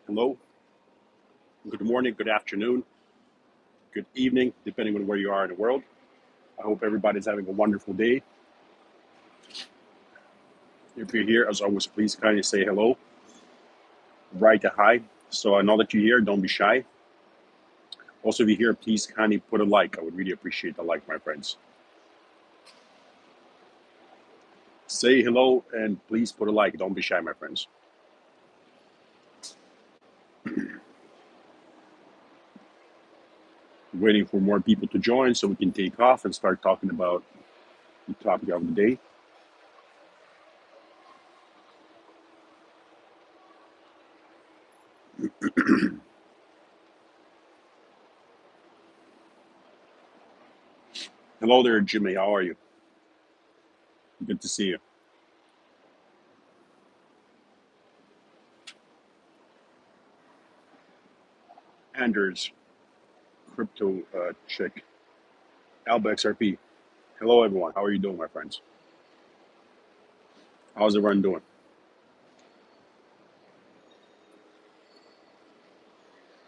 Hello, good morning, good afternoon, good evening, depending on where you are in the world. I hope everybody's having a wonderful day. If you're here, as always, please kindly say hello, write a hi. So I know that you're here, don't be shy. Also, if you're here, please kindly put a like. I would really appreciate the like, my friends. Say hello and please put a like. Don't be shy, my friends. Waiting for more people to join so we can take off and start talking about the topic of the day. Hello there, Jimmy. How are you? Good to see you. Anders, crypto chick, Alba XRP. Hello, everyone. How are you doing, my friends? How's everyone doing?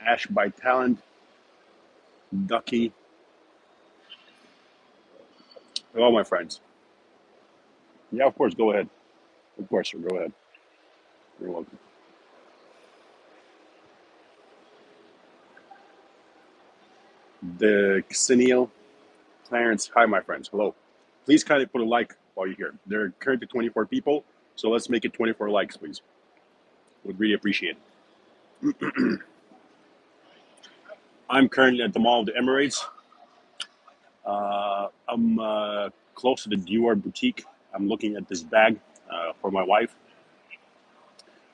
Ash by Talent, Ducky. Hello, my friends. Yeah, of course. Go ahead. Of course, sir. Go ahead. You're welcome. The Xennial, Clarence. Hi, my friends. Hello. Please kindly put a like while you're here. There are currently 24 people, so let's make it 24 likes, please. Would really appreciate it. I'm currently at the Mall of the Emirates. I'm close to the Dior boutique. I'm looking at this bag for my wife.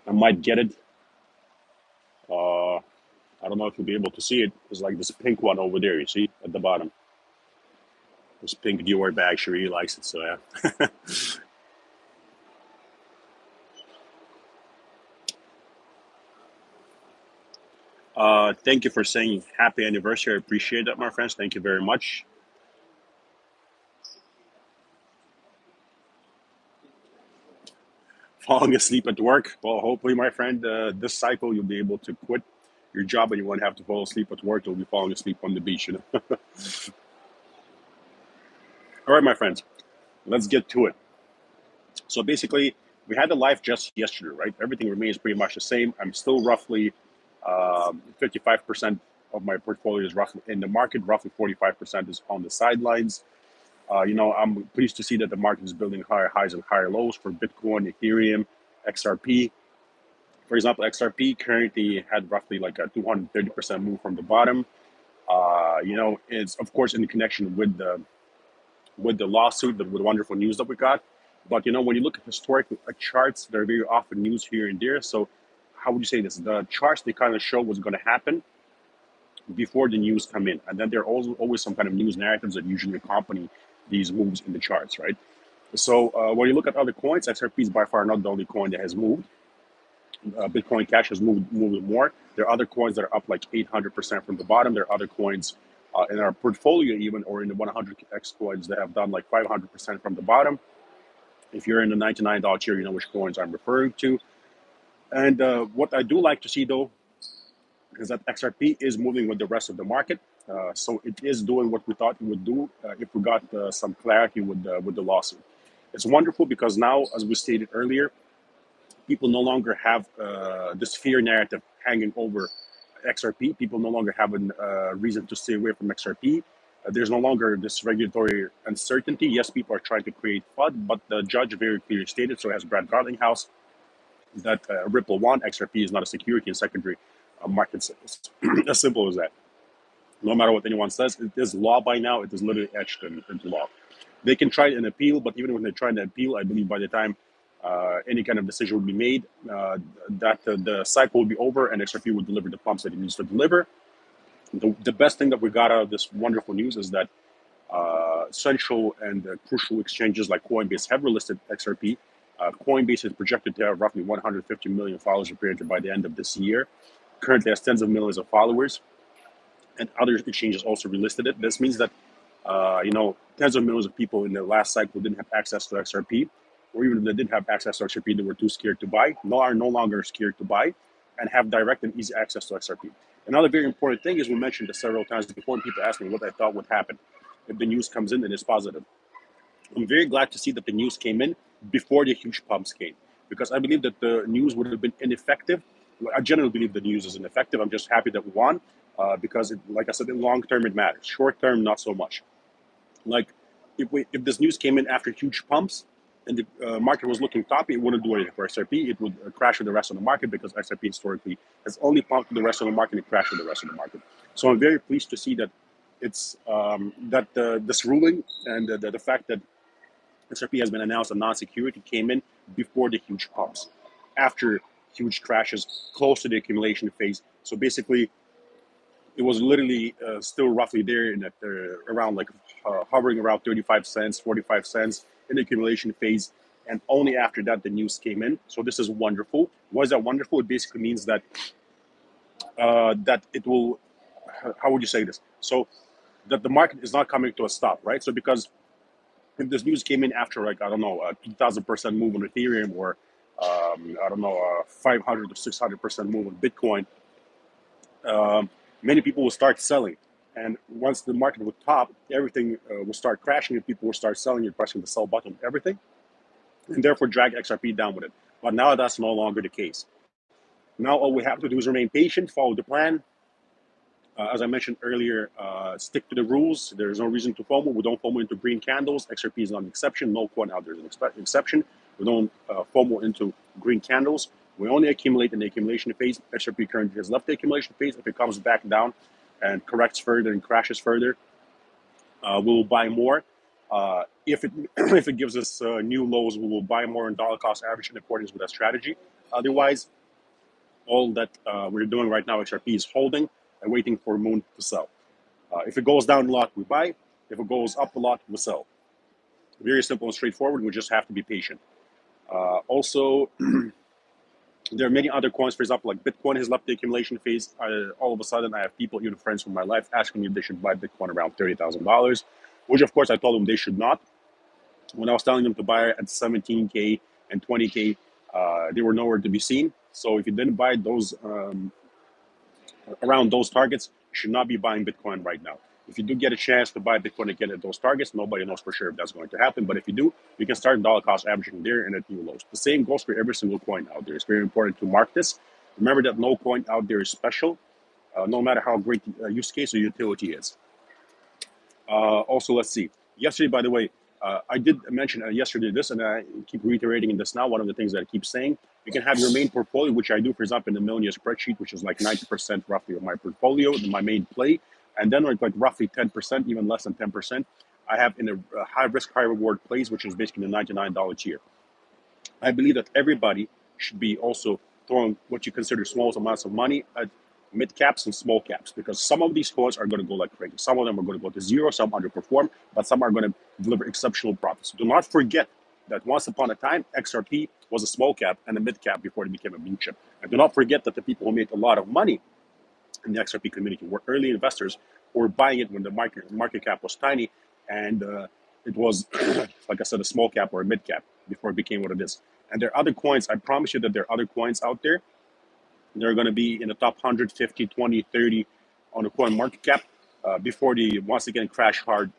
I might get it. I don't know if you'll be able to see it. It's like this pink one over there, you see, at the bottom. This pink Dior bag. She really likes it, so yeah. Thank you for saying happy anniversary. I appreciate that, my friends. Thank you very much. Falling asleep at work. Well, hopefully, my friend, this cycle you'll be able to quit your job and you won't have to fall asleep at work. You'll be falling asleep on the beach, you know. All right, my friends, let's get to it. So basically, we had the live just yesterday, right? Everything remains pretty much the same. I'm still roughly 55% of my portfolio is roughly in the market. Roughly 45% is on the sidelines. I'm pleased to see that the market is building higher highs and higher lows for Bitcoin, Ethereum, XRP. For example, XRP currently had roughly like a 230% move from the bottom. It's of course in connection with the lawsuit, with the wonderful news that we got. But when you look at historic charts, they're very often news here and there. So how would you say this? The charts, they kind of show what's going to happen before the news come in, and then there are also always some kind of news narratives that usually accompany these moves in the charts, right? So when you look at other coins, XRP is by far not the only coin that has moved. Bitcoin Cash has moved more. There are other coins that are up like 800% from the bottom. There are other coins in our portfolio even, or in the 100x coins that have done like 500% from the bottom. If you're in the $99 tier, you know which coins I'm referring to. And what I do like to see though is that XRP is moving with the rest of the market. So it is doing what we thought it would do if we got some clarity with the lawsuit. It's wonderful because now, as we stated earlier, people no longer have this fear narrative hanging over XRP. People no longer have a reason to stay away from XRP. There's no longer this regulatory uncertainty. Yes, people are trying to create FUD, but the judge very clearly stated, so has Brad Garlinghouse, that Ripple won. XRP is not a security in secondary market sales. As simple as that. No matter what anyone says, it is law by now. It is literally etched into law. They can try an appeal, but even when they try to appeal, I believe by the time any kind of decision would be made, that the cycle will be over and XRP will deliver the pumps that it needs to deliver. The best thing that we got out of this wonderful news is that central and crucial exchanges like Coinbase have relisted XRP. Coinbase is projected to have roughly 150 million followers apparently by the end of this year. Currently has tens of millions of followers, and other exchanges also relisted it. This means that tens of millions of people in the last cycle didn't have access to XRP, or even if they did have access to XRP, they were too scared to buy. No, are no longer scared to buy. and have direct and easy access to XRP. Another very important thing is we mentioned this several times before, and people ask me what I thought would happen if the news comes in and is positive. I'm very glad to see that the news came in before the huge pumps came, because I believe that the news would have been ineffective. I generally believe the news is ineffective. I'm just happy that we won, because, like I said, in long term it matters. Short term, not so much. Like if this news came in after huge pumps and the market was looking toppy, it wouldn't do anything for XRP. It would crash with the rest of the market, because XRP historically has only pumped the rest of the market and crashed with the rest of the market. So I'm very pleased to see that it's that this ruling and the fact that XRP has been announced a non-security came in before the huge pumps, after huge crashes, close to the accumulation phase. So basically, it was literally still roughly there in that around like hovering around 35 cents, 45 cents in the accumulation phase. And only after that, the news came in. So this is wonderful. Why is that wonderful? It basically means that that it will, how would you say this? So that the market is not coming to a stop, right? So because if this news came in after, like, I don't know, a 2,000% move on Ethereum, or I don't know, a 500 or 600% move on Bitcoin, many people will start selling. And once the market would top, everything will start crashing, and people will start selling and pressing the sell button, everything, and therefore drag XRP down with it. But now that's no longer the case. Now all we have to do is remain patient, follow the plan. As I mentioned earlier, stick to the rules. There's no reason to FOMO. We don't FOMO into green candles. XRP is not an exception. No coin out there is an exception. We don't FOMO into green candles. We only accumulate in the accumulation phase. XRP currently has left the accumulation phase. If it comes back down and corrects further and crashes further, we'll buy more. If it if it gives us new lows, we will buy more in dollar cost average in accordance with that strategy. Otherwise, all that we're doing right now, XRP is holding and waiting for Moon to sell. If it goes down a lot, we buy. If it goes up a lot, we sell. Very simple and straightforward. We just have to be patient. Also, there are many other coins. For example, like Bitcoin has left the accumulation phase. All of a sudden, I have people, even friends from my life, asking me if they should buy Bitcoin around $30,000, which of course I told them they should not. When I was telling them to buy at 17K and 20K, they were nowhere to be seen. So if you didn't buy those around those targets, you should not be buying Bitcoin right now. If you do get a chance to buy Bitcoin again at those targets, nobody knows for sure if that's going to happen. But if you do, you can start dollar cost averaging there and at new lows. The same goes for every single coin out there. It's very important to mark this. Remember that no coin out there is special, no matter how great the use case or utility is. Also, let's see. Yesterday, by the way, I did mention yesterday this, and I keep reiterating this now. One of the things that I keep saying, you can have your main portfolio, which I do, for example, in the Millionaire spreadsheet, which is like 90% roughly of my portfolio, my main play. And then like roughly 10%, even less than 10%, I have in a high risk, high reward plays, which is basically the $99 tier. I believe that everybody should be also throwing what you consider small amounts of money at mid caps and small caps, because some of these coins are going to go like crazy. Some of them are going to go to zero, some underperform, but some are going to deliver exceptional profits. Do not forget that once upon a time, XRP was a small cap and a mid cap before it became a blue chip. And do not forget that the people who made a lot of money in the XRP community were early investors who were buying it when the market cap was tiny, and it was, like I said, a small cap or a mid cap before it became what it is. And there are other coins. I promise you that there are other coins out there. They're going to be in the top 100, 50, 20, 30 on the coin market cap before they once again crash hard,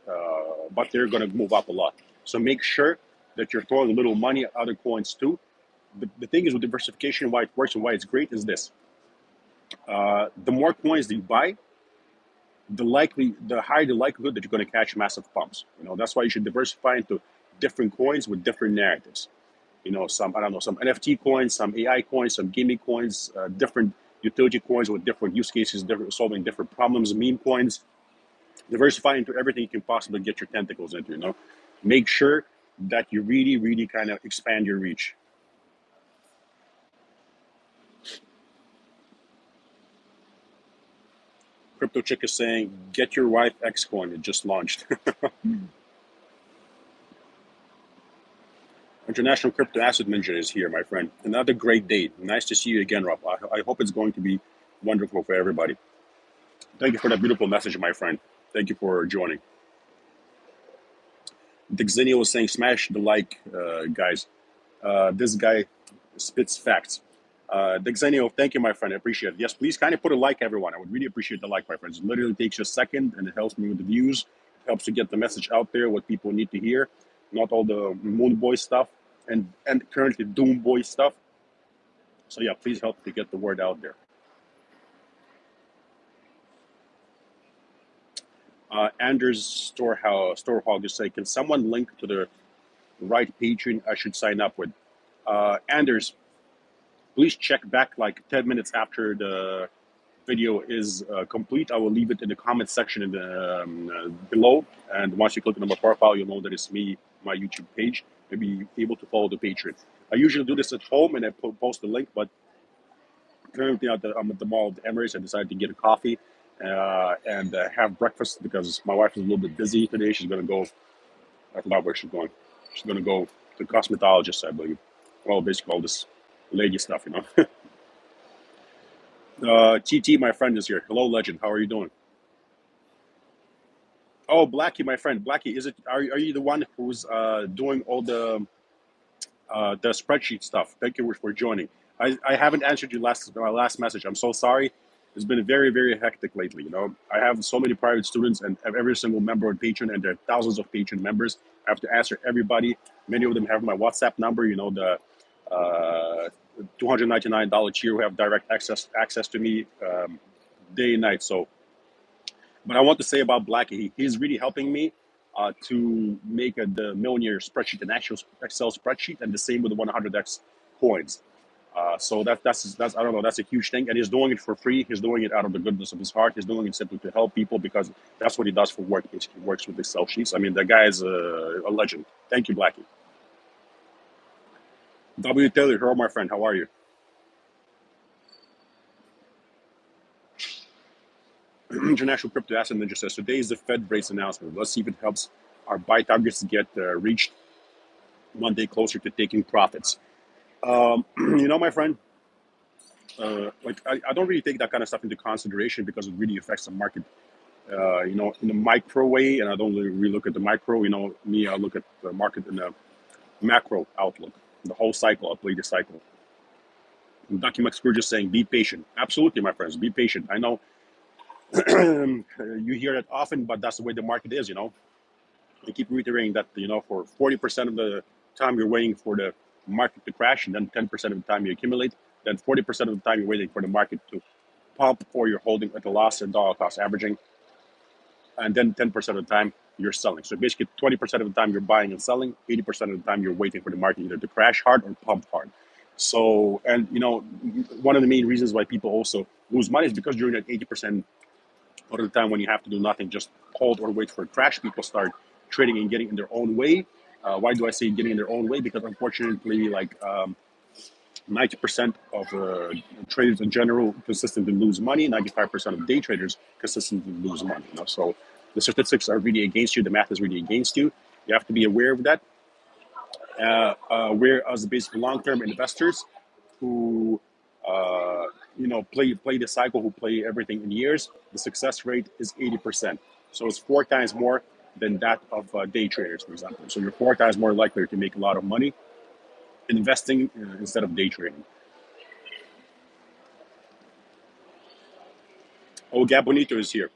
but they're going to move up a lot. So make sure that you're throwing a little money at other coins too. The thing is with diversification, why it works and why it's great is this. The more coins that you buy, the higher the likelihood that you're going to catch massive pumps. That's why you should diversify into different coins with different narratives. Some NFT coins, some AI coins, some gaming coins, different utility coins with different use cases, solving different problems, meme coins. Diversify into everything you can possibly get your tentacles into. Make sure that you really, really kind of expand your reach. Crypto Chick is saying, get your wife Xcoin. It just launched. International Crypto Asset Manager is here, my friend. Another great day. Nice to see you again, Rob. I hope it's going to be wonderful for everybody. Thank you for that beautiful message, my friend. Thank you for joining. Dixenia was saying, smash the like, guys. This guy spits facts. Dexenio, thank you, my friend. I appreciate it. Yes, please kind of put a like, everyone. I would really appreciate the like, my friends. It literally takes you a second, and it helps me with the views. It helps to get the message out there, what people need to hear, not all the Moon Boy stuff and currently Doom Boy stuff. So yeah, please help to get the word out there. Anders Storehog just say, can someone link to the right Patreon I should sign up with? Anders, please check back like 10 minutes after the video is complete. I will leave it in the comment section in the, below. And once you click on my profile, you'll know that it's me, my YouTube page. You'll be able to follow the Patreon. I usually do this at home and I post the link, but currently I'm at the mall at Emirates. I decided to get a coffee and have breakfast because my wife is a little bit busy today. She's going to go, I forgot where she's going. She's going to go to the cosmetologist, I believe. Well, basically all this lady stuff, you know. TT, my friend, is here. Hello, legend. How are you doing? Oh, Blackie, my friend. Blackie, are you the one who's doing all the spreadsheet stuff? Thank you for joining. I haven't answered your last message. I'm so sorry. It's been very, very hectic lately. You know, I have so many private students and every single member on Patreon, and there are thousands of Patreon members. I have to answer everybody. Many of them have my WhatsApp number. You know, the $299 tier who have direct access to me day and night. So, but I want to say about Blackie, he's really helping me to make the millionaire spreadsheet, an actual Excel spreadsheet, and the same with the 100x coins. So that's I don't know, that's a huge thing, and he's doing it for free. He's doing it out of the goodness of his heart. He's doing it simply to help people because that's what he does for work. He works with Excel sheets. I mean, the guy is a legend. Thank you, Blackie. W. Taylor, hello, my friend. How are you? International Crypto Asset Ninja says, today is the Fed rates announcement. Let's see if it helps our buy targets get reached one day closer to taking profits. You know, my friend, like I don't really take that kind of stuff into consideration because it really affects the market, you know, in the micro way. And I don't really look at the micro. You know, me, I look at the market in the macro outlook, the whole cycle. I play the cycle. Ducky McScrooge is saying, be patient. Absolutely, my friends, be patient. I know you hear that often, but that's the way the market is, you know. I keep reiterating that, you know, for 40% of the time you're waiting for the market to crash, and then 10% of the time you accumulate, then 40% of the time you're waiting for the market to pump, or you're holding at a loss and dollar cost averaging, and then 10% of the time you're selling. So basically 20% of the time you're buying and selling, 80% of the time you're waiting for the market either to crash hard or pump hard. So, and you know, one of the main reasons why people also lose money is because during that 80% of the time when you have to do nothing, just hold or wait for a crash, people start trading and getting in their own way. Why do I say getting in their own way? Because unfortunately, like 90% of traders in general consistently lose money. 95% of day traders consistently lose money. You know? So the statistics are really against you. The math is really against you. You have to be aware of that. Whereas basically long-term investors who you know play the cycle, who play everything in years, the success rate is 80%. So it's 4 times more than that of day traders, for example. So you're 4 times more likely to make a lot of money investing instead of day trading. Oh, Gabonito is here.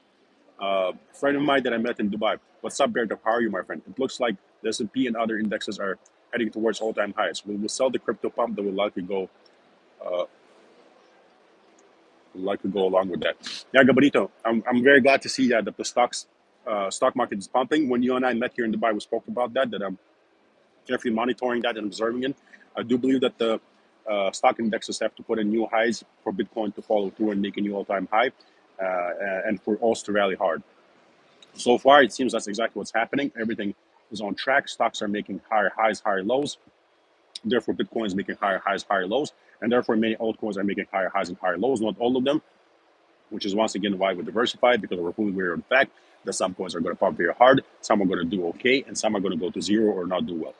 A friend of mine that I met in Dubai. What's up, Berto? How are you, my friend? It looks like the S&P and other indexes are heading towards all-time highs. We will sell the crypto pump that will uh, likely go along with that. Yeah, Gabarito, I'm very glad to see that the stock market is pumping. When you and I met here in Dubai, we spoke about that I'm carefully monitoring that and observing it. I do believe that the stock indexes have to put in new highs for Bitcoin to follow through and make a new all-time high, and for us to rally hard. So far, it seems that's exactly what's happening. Everything is on track. Stocks are making higher highs, higher lows. Therefore, Bitcoin is making higher highs, higher lows. And therefore, many altcoins are making higher highs and higher lows. Not all of them, which is once again why we diversify, because we're fully aware of the fact that some coins are going to pump very hard, some are going to do okay, and some are going to go to zero or not do well.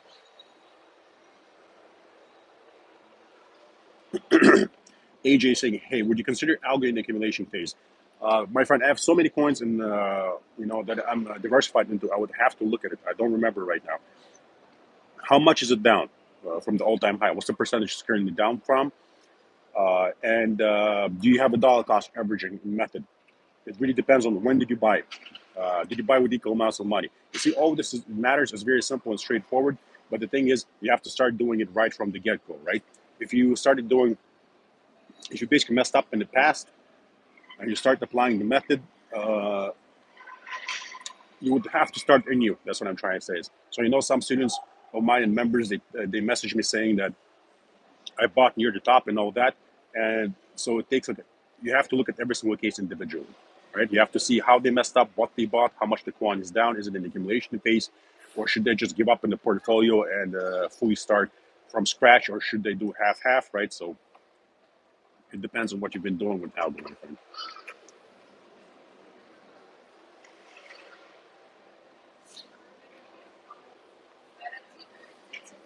AJ saying, hey, would you consider algo in the accumulation phase? My friend, I have so many coins and you know that I'm diversified into. I would have to look at it. I don't remember right now. How much is it down from the all-time high? What's the percentage it's currently down from? And do you have a dollar cost averaging method? It really depends on when did you buy it. Did you buy with equal amounts of money? You see, all this matters is very simple and straightforward. But the thing is, you have to start doing it right from the get go, right? If you started doing, if you basically messed up in the past and you start applying the method, uh, you would have to start anew. That's what I'm trying to say. So, some students of mine and members, they message me saying that I bought near the top and all that. And so it takes you have to look at every single case individually, right? You have to see how they messed up, what they bought, how much the quantity is down. Is it an accumulation phase, or should they just give up in the portfolio and fully start from scratch, or should they do half, right? So it depends on what you've been doing with Aldo, my friend.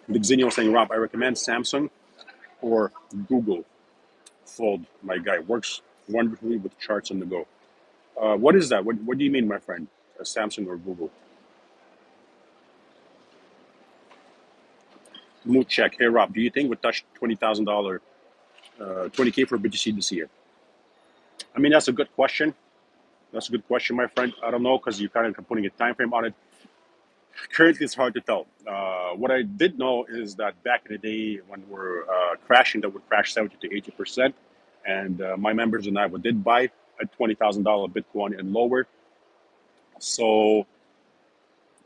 Big Zinio saying, Rob, I recommend Samsung or Google Fold. My guy works wonderfully with charts on the go. What is that? What do you mean, my friend? Samsung or Google? Mood check. Hey, Rob, do you think we'll touch $20,000, 20K for BTC this year? I mean, that's a good question. That's a good question, my friend. I don't know because you're kind of putting a time frame on it. Currently, it's hard to tell. What I did know is that back in the day when we're crashing, that would crash 70 to 80%. And my members and I did buy at $20,000 Bitcoin and lower. So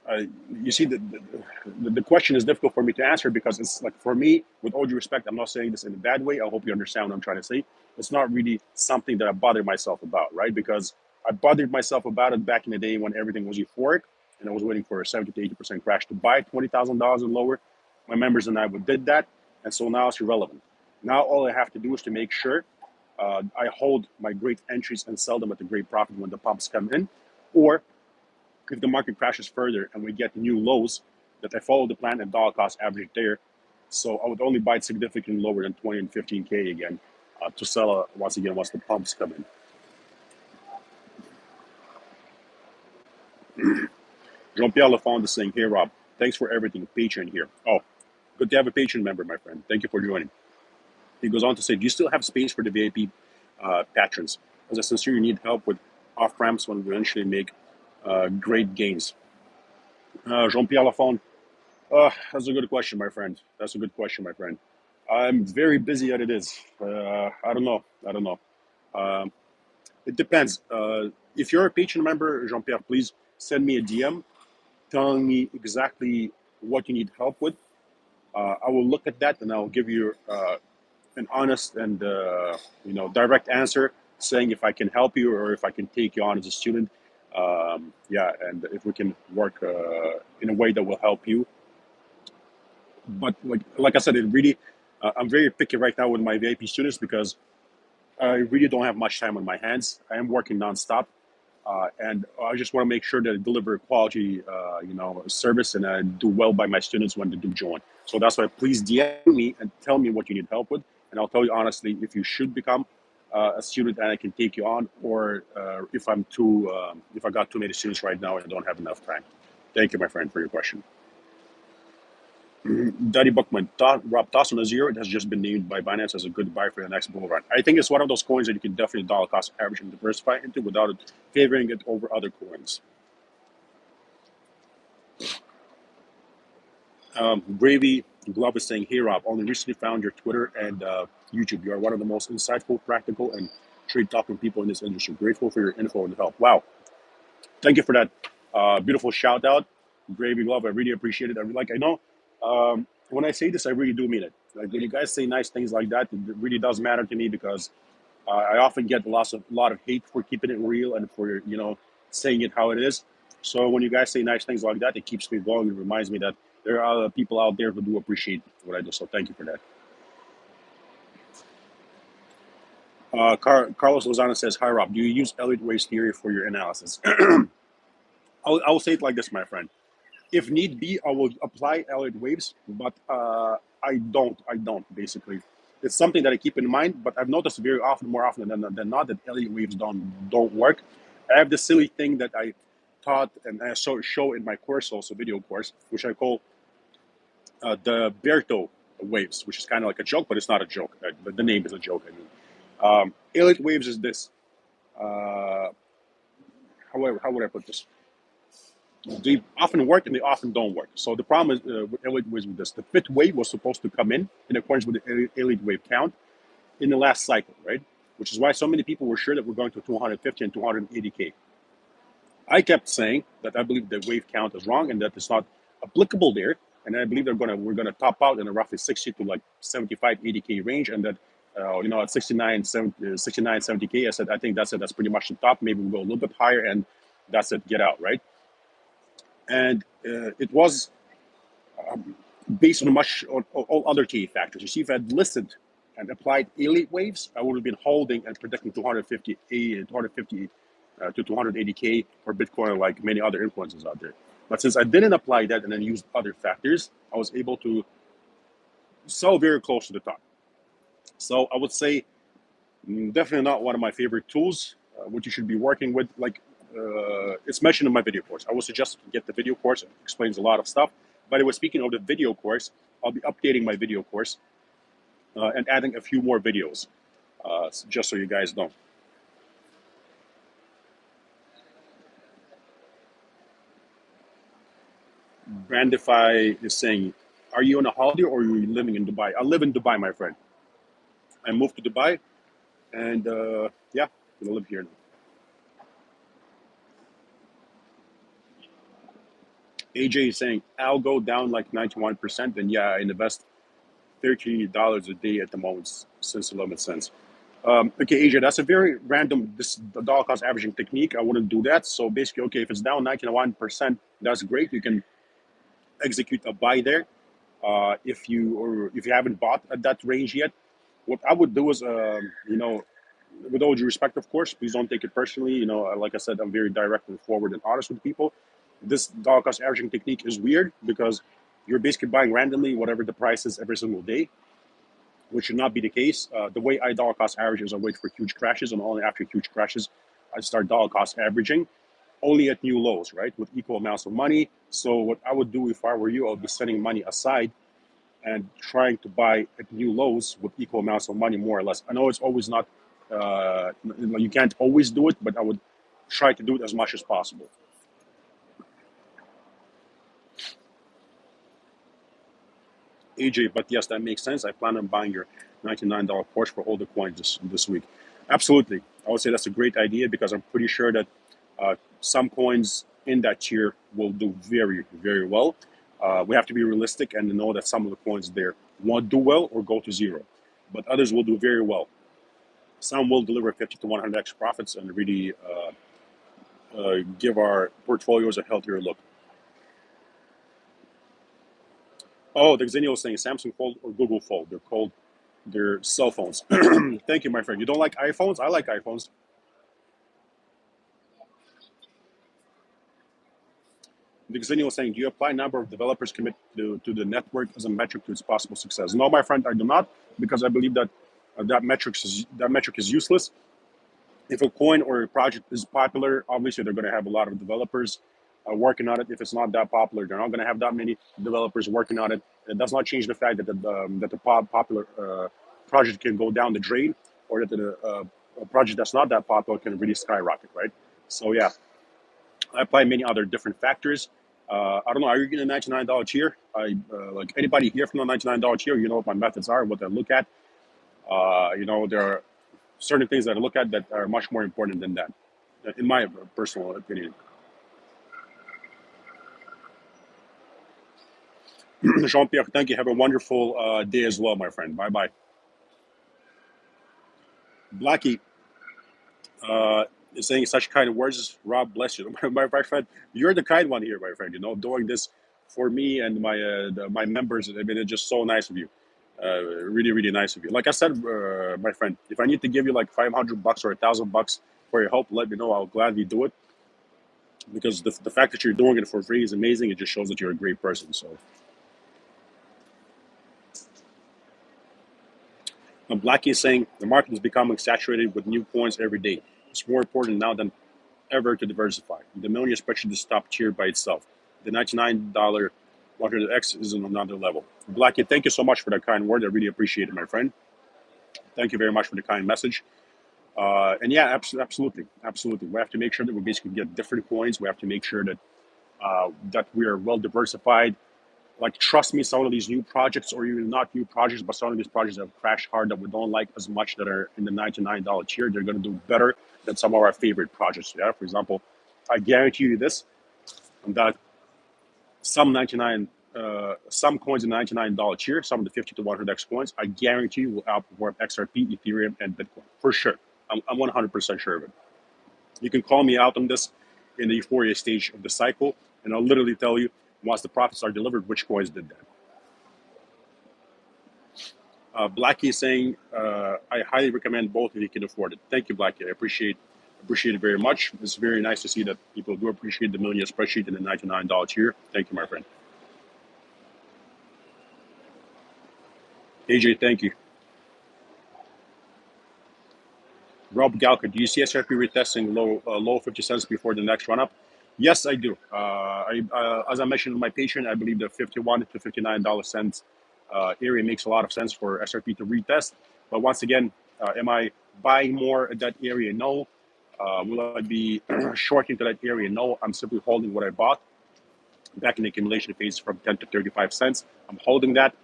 uh, you see, the question is difficult for me to answer because it's like, for me, with all due respect, I'm not saying this in a bad way. I hope you understand what I'm trying to say. It's not really something that I bother myself about, right? Because I bothered myself about it back in the day when everything was euphoric and I was waiting for a 70 to 80% crash to buy $20,000 and lower. My members and I did that. And so now it's irrelevant. Now all I have to do is to make sure I hold my great entries and sell them at a great profit when the pumps come in, or if the market crashes further and we get new lows, that I follow the plan and dollar cost average there. So I would only buy it significantly lower than 20 and 15K again to sell once again once the pumps come in. Jean-Pierre Lafond is saying, hey, Rob, thanks for everything. Patreon here. Oh, good to have a Patreon member, my friend. Thank you for joining. He goes on to say, do you still have space for the VIP patrons? As I sincerely need help with off-ramps when we eventually make great gains. Jean-Pierre Lafond, that's a good question, my friend. That's a good question, my friend. I'm very busy as it is. I don't know. I don't know. Um, it depends. If you're a Patreon member, Jean-Pierre, please send me a DM telling me exactly what you need help with. I will look at that and I'll give you an honest and direct answer, saying if I can help you or if I can take you on as a student. Yeah, and if we can work in a way that will help you. But like I said, it really I'm very picky right now with my VIP students because I really don't have much time on my hands. I am working nonstop, and I just want to make sure that I deliver quality, service, and I do well by my students when they do join. So that's why please DM me and tell me what you need help with, and I'll tell you honestly if you should become a student and I can take you on, or if I got too many students right now and I don't have enough time. Thank you, my friend, for your question. Daddy Buckman, Rob, toss on a zero. It has just been named by Binance as a good buy for the next bull run. I think it's one of those coins that you can definitely dollar cost average and diversify into without it favoring it over other coins. Gravy Glove is saying, hey Rob, only recently found your Twitter and YouTube. You are one of the most insightful, practical, and trade talking people in this industry. Grateful for your info and help. Wow. Thank you for that beautiful shout out, Gravy Glove. I really appreciate it. I know when I say this, I really do mean it. Like when you guys say nice things like that, it really does matter to me because I often get lot of hate for keeping it real and for saying it how it is. So when you guys say nice things like that, it keeps me going. It reminds me that there are other people out there who do appreciate what I do. So thank you for that. Carlos Lozano says, "Hi Rob, do you use Elliott Wave's theory for your analysis?" I'll say it like this, my friend. If need be, I will apply Elliott waves, but I don't. I don't basically. It's something that I keep in mind, but I've noticed very often, more often than not, that Elliott waves don't work. I have this silly thing that I taught and show in my course, also video course, which I call the Berto Waves, which is kind of like a joke, but it's not a joke. The name is a joke. I mean, Elite Waves is this. Uh, how would I put this? They often work and they often don't work. So the problem is with Elite Waves with this. The fifth wave was supposed to come in accordance with the Elite Wave count in the last cycle, right? Which is why so many people were sure that we're going to 250 and 280K. I kept saying that I believe the wave count is wrong and that it's not applicable there. And I believe we're gonna top out in a roughly 60 to like 75, 80K range, and that at 69, 70K, I said I think that's it. That's pretty much the top. Maybe we'll go a little bit higher, and that's it. Get out, right? And it was based on all other key factors. You see, if I'd listened and applied elite waves, I would have been holding and predicting 250 to 280K for Bitcoin, like many other influencers out there. But since I didn't apply that and then used other factors, I was able to sell very close to the top. So I would say definitely not one of my favorite tools. What you should be working with, like it's mentioned in my video course. I would suggest you get the video course. It explains a lot of stuff. By the way, speaking of the video course, I'll be updating my video course and adding a few more videos, just so you guys know. Brandify is saying, are you on a holiday or are you living in Dubai? I live in Dubai, my friend. I moved to Dubai, and yeah, I'm gonna live here now. AJ is saying, I'll go down like 91%, and yeah, I invest $30 a day at the moment since 11 cents. Okay, AJ, that's a very random, the dollar cost averaging technique. I wouldn't do that. So basically, okay, if it's down 91%, that's great. You can execute a buy there. If you haven't bought at that range yet, what I would do is, with all due respect, of course, please don't take it personally. Like I said, I'm very direct and forward and honest with people. This dollar cost averaging technique is weird because you're basically buying randomly whatever the price is every single day, which should not be the case. The way I dollar cost average is I wait for huge crashes, and only after huge crashes, I start dollar cost averaging only at new lows, right, with equal amounts of money. So what I would do if I were you, I would be setting money aside and trying to buy at new lows with equal amounts of money, more or less. I know it's always not, you can't always do it, but I would try to do it as much as possible. AJ, but yes, that makes sense. I plan on buying your $99 Porsche for all the coins this week. Absolutely. I would say that's a great idea because I'm pretty sure that some coins in that tier will do very, very well. We have to be realistic and know that some of the coins there won't do well or go to zero, but others will do very well. Some will deliver 50 to 100x profits and really give our portfolios a healthier look. Oh, the Xennial is saying Samsung Fold or Google Fold. They're called their cell phones. Thank you, my friend. You don't like iPhones? I like iPhones. The Xennial is saying, do you apply number of developers commit to the network as a metric to its possible success? No, my friend, I do not, because I believe that that metric is useless. If a coin or a project is popular, obviously they're going to have a lot of developers working on it. If it's not that popular, they're not going to have that many developers working on it. It does not change the fact that the popular project can go down the drain, or that a project that's not that popular can really skyrocket, right? So yeah, I apply many other different factors. I don't know. Are you getting a $99 tier? Like anybody here from the $99 tier, you know what my methods are, what I look at. There are certain things that I look at that are much more important than that, in my personal opinion. Jean-Pierre, thank you. Have a wonderful day as well, my friend. Bye-bye. Blackie is saying such kind words. Rob, bless you. My friend, you're the kind one here, my friend. Doing this for me and my members. I mean, it's just so nice of you. Really, really nice of you. Like I said, my friend, if I need to give you like $500 or $1,000 for your help, let me know. I'll gladly do it. Because the fact that you're doing it for free is amazing. It just shows that you're a great person. So, Blackie is saying the market is becoming saturated with new coins every day. It's more important now than ever to diversify. The millionaire spreadsheet is top tier by itself. The $99 100x is on another level. Blackie, thank you so much for that kind word. I really appreciate it, my friend. Thank you very much for the kind message. And yeah, absolutely, absolutely. We have to make sure that we basically get different coins. We have to make sure that that we are well diversified. Like, trust me, some of these new projects, or even not new projects, but some of these projects that have crashed hard that we don't like as much, that are in the $99 tier, they're going to do better than some of our favorite projects. Yeah, for example, I guarantee you this, that some coins in the $99 tier, some of the 50 to 100x coins, I guarantee you will outperform XRP, Ethereum, and Bitcoin for sure. I'm 100% sure of it. You can call me out on this in the euphoria stage of the cycle, and I'll literally tell you, once the profits are delivered, which coins did that. Blackie is saying, I highly recommend both if you can afford it. Thank you, Blackie. I appreciate it very much. It's very nice to see that people do appreciate the Millionaire Spreadsheet in the $99 tier. Thank you, my friend. AJ, thank you. Rob Galka, do you see SRP retesting low 50 cents before the next run up? Yes, I do. As I mentioned in my patient, I believe the 51 to $59 area makes a lot of sense for SRP to retest. But once again, am I buying more at that area? No. Will I be shorting to that area? No. I'm simply holding what I bought back in the accumulation phase from 10 to 35 cents. I'm holding that.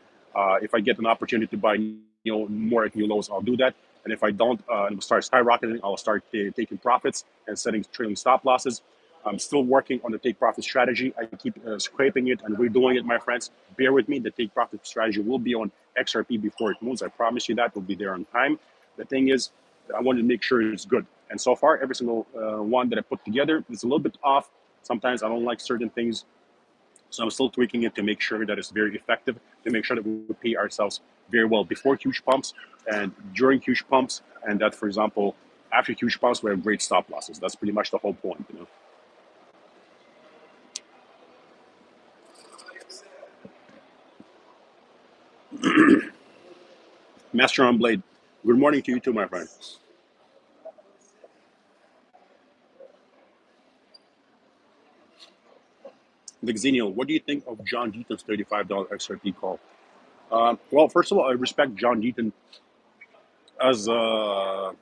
If I get an opportunity to buy more at new lows, I'll do that. And if I don't, and it start skyrocketing, I'll start taking profits and setting trailing stop losses. I'm still working on the take profit strategy. I keep scraping it and redoing it, my friends. Bear with me. The take profit strategy will be on XRP before it moves. I promise you that. Will be there on time. The thing is, I wanted to make sure it's good. And so far, every single one that I put together is a little bit off. Sometimes I don't like certain things, so I'm still tweaking it to make sure that it's very effective, to make sure that we pay ourselves very well before huge pumps and during huge pumps, and that, for example, after huge pumps, we have great stop losses. That's pretty much the whole point, Master on Blade, good morning to you too, my friend. Vixenial, what do you think of John Deaton's $35 XRP call? Well, first of all, I respect John Deaton as a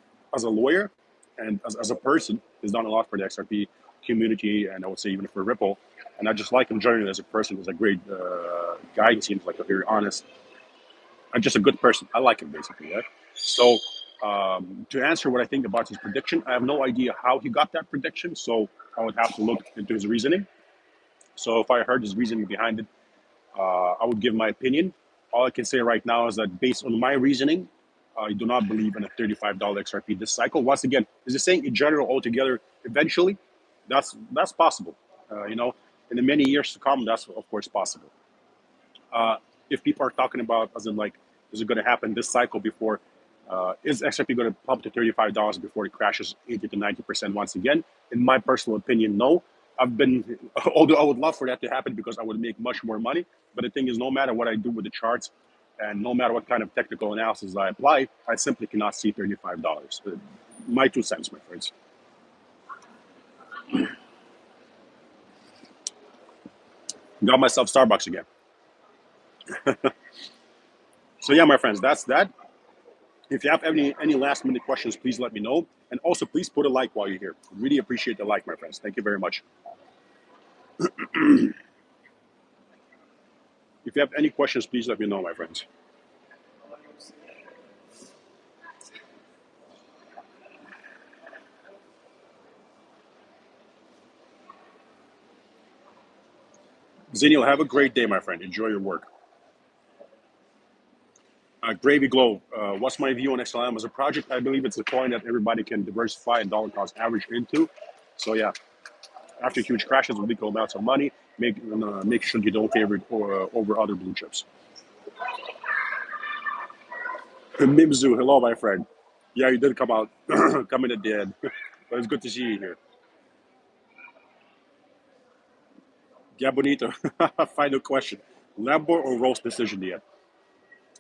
lawyer and as a person. He's done a lot for the XRP community, and I would say even for Ripple. And I just like him generally as a person. He's a great guy. He seems like a very honest and just a good person. I like him basically. Yeah? So to answer what I think about his prediction, I have no idea how he got that prediction. So I would have to look into his reasoning. So if I heard his reasoning behind it, I would give my opinion. All I can say right now is that based on my reasoning, I do not believe in a $35 XRP this cycle. Once again, is it saying in general altogether eventually? That's possible. In the many years to come, that's of course possible. If people are talking about, as in like, is it going to happen this cycle before? Is XRP going to pump to $35 before it crashes 80 to 90% once again? In my personal opinion, no. Although I would love for that to happen because I would make much more money. But the thing is, no matter what I do with the charts, and no matter what kind of technical analysis I apply, I simply cannot see $35. My 2 cents, my friends. Got myself Starbucks again. So yeah, my friends, that's that. If you have any last minute questions, please let me know. And also, please put a like while you're here. Really appreciate the like, my friends. Thank you very much. If you have any questions, please let me know, my friends. Zenial, have a great day, my friend. Enjoy your work. Gravy Glow, what's my view on XLM as a project? I believe it's a coin that everybody can diversify and dollar cost average into. So yeah, after huge crashes with big amounts of money, make sure you don't favor it over other blue chips. Mimzu, hello, my friend. Yeah, you did come out, come in at the end, but it's good to see you here. Yeah, Bonito. Final question: Lambo or Rolls decision yet?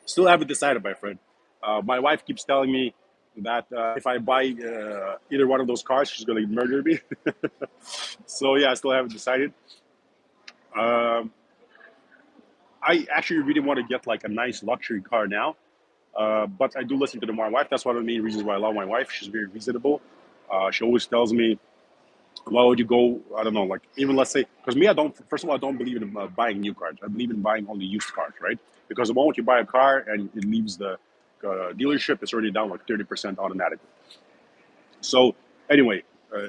Still haven't decided, my friend. My wife keeps telling me that if I buy either one of those cars, she's going to murder me. So yeah, I still haven't decided. Um, I actually really want to get like a nice luxury car now. But I do listen to my wife. That's one of the main reasons why I love my wife. She's very reasonable. She always tells me, why would you go? I don't know, like even let's say, because me, I don't. First of all, I don't believe in buying new cars. I believe in buying only used cars, right? Because the moment you buy a car and it leaves the dealership, it's already down like 30% automatically. So anyway,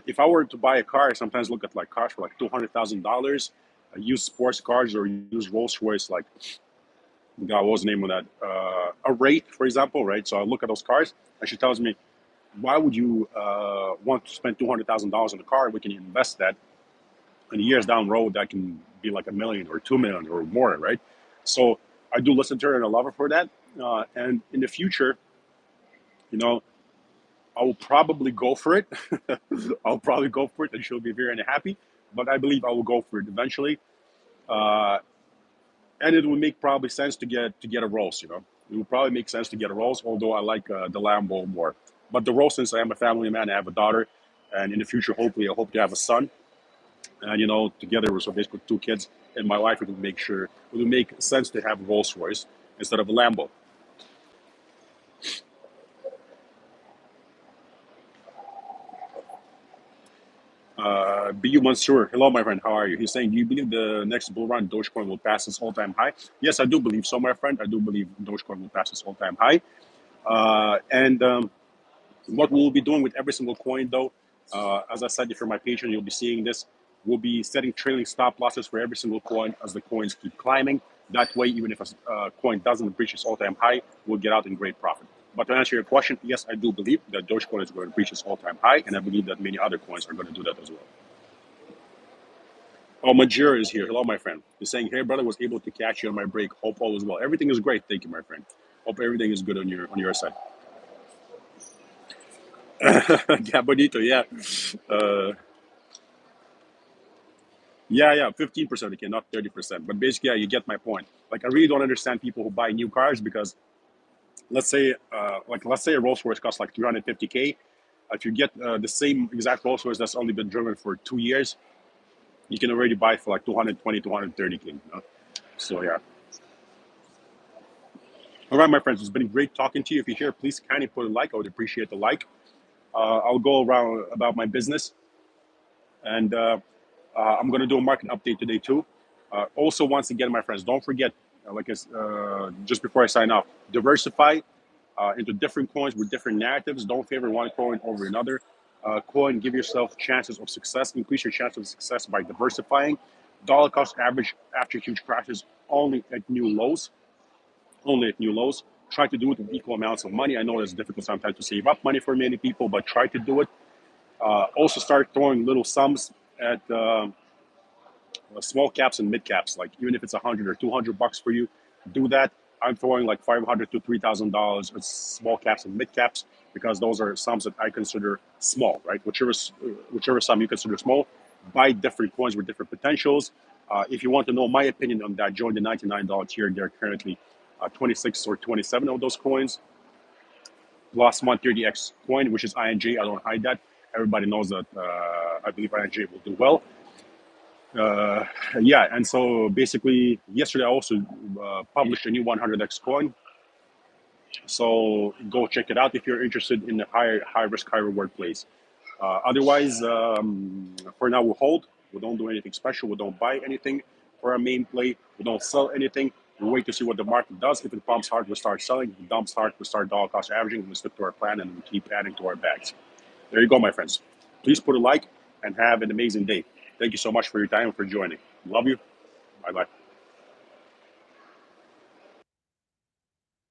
if I were to buy a car, I sometimes look at like cars for like $200,000, used sports cars or used Rolls Royce, like God, what was the name of that? A rate, for example, right? So I look at those cars, and she tells me, why would you want to spend $200,000 on a car? We can invest that in years down the road. That can be like 1 million or 2 million or more, right? So I do listen to her and I love her for that. And in the future, you know, I will probably go for it. I'll probably go for it, and she'll be very unhappy. But I believe I will go for it eventually. Uh, and it would make probably sense to get a Rolls. It would probably make sense to get a Rolls, although I like the Lambo more. But the Rolls, since I am a family man, I have a daughter, and in the future, hopefully, I hope to have a son. And together we're so basically two kids and my wife, it would make sense to have a Rolls Royce instead of a Lambo. Bu Mansour, hello my friend, how are you? He's saying, do you believe the next bull run Dogecoin will pass its all-time high? Yes, I do believe so, my friend. I do believe Dogecoin will pass its all-time high. And what we'll be doing with every single coin, though, as I said, if you're my patron, you'll be seeing this. We'll be setting trailing stop losses for every single coin as the coins keep climbing. That way, even if a coin doesn't breach its all-time high, we'll get out in great profit. But to answer your question, yes, I do believe that Dogecoin is going to breach its all-time high, and I believe that many other coins are going to do that as well. Oh, Majira is here. Hello, my friend. He's saying, "Hey, brother, was able to catch you on my break. Hope all is well. Everything is great. Thank you, my friend. Hope everything is good on your side." Yeah, bonito. Yeah. Uh, yeah, 15% again, not 30%. But basically, yeah, you get my point. Like, I really don't understand people who buy new cars because let's say a Rolls Royce costs like 350K. If you get the same exact Rolls Royce that's only been driven for 2 years, you can already buy for like 220, 230K. So yeah. All right, my friends, it's been great talking to you. If you're here, please kindly put a like. I would appreciate the like. I'll go around about my business, and I'm going to do a market update today too. Also, once again, my friends, don't forget, just before I sign off, diversify into different coins with different narratives. Don't favor one coin over another. Coin, give yourself chances of success. Increase your chance of success by diversifying. Dollar cost average after huge crashes only at new lows. Only at new lows. Try to do it with equal amounts of money. I know it's difficult sometimes to save up money for many people, but try to do it. Also, start throwing little sums at small caps and mid caps. Like even if it's 100 or 200 bucks for you, do that. I'm throwing like $500 to $3,000 at small caps and mid caps because those are sums that I consider small, right? Whichever sum you consider small, buy different coins with different potentials. If you want to know my opinion on that, join the $99 tier. There are currently 26 or 27 of those coins. Last month, 30x coin, which is INJ. I don't hide that. Everybody knows that I believe INJ will do well. Uh, yeah, and so basically, yesterday I also published a new 100x coin. So go check it out if you're interested in the high risk, high reward plays. Otherwise, for now, we'll hold. We don't do anything special. We don't buy anything for our main play. We don't sell anything. We wait to see what the market does. If it pumps hard, we start selling. If it dumps hard, we start dollar cost averaging. We stick to our plan and we keep adding to our bags. There you go, my friends. Please put a like and have an amazing day. Thank you so much for your time and for joining. Love you. Bye bye.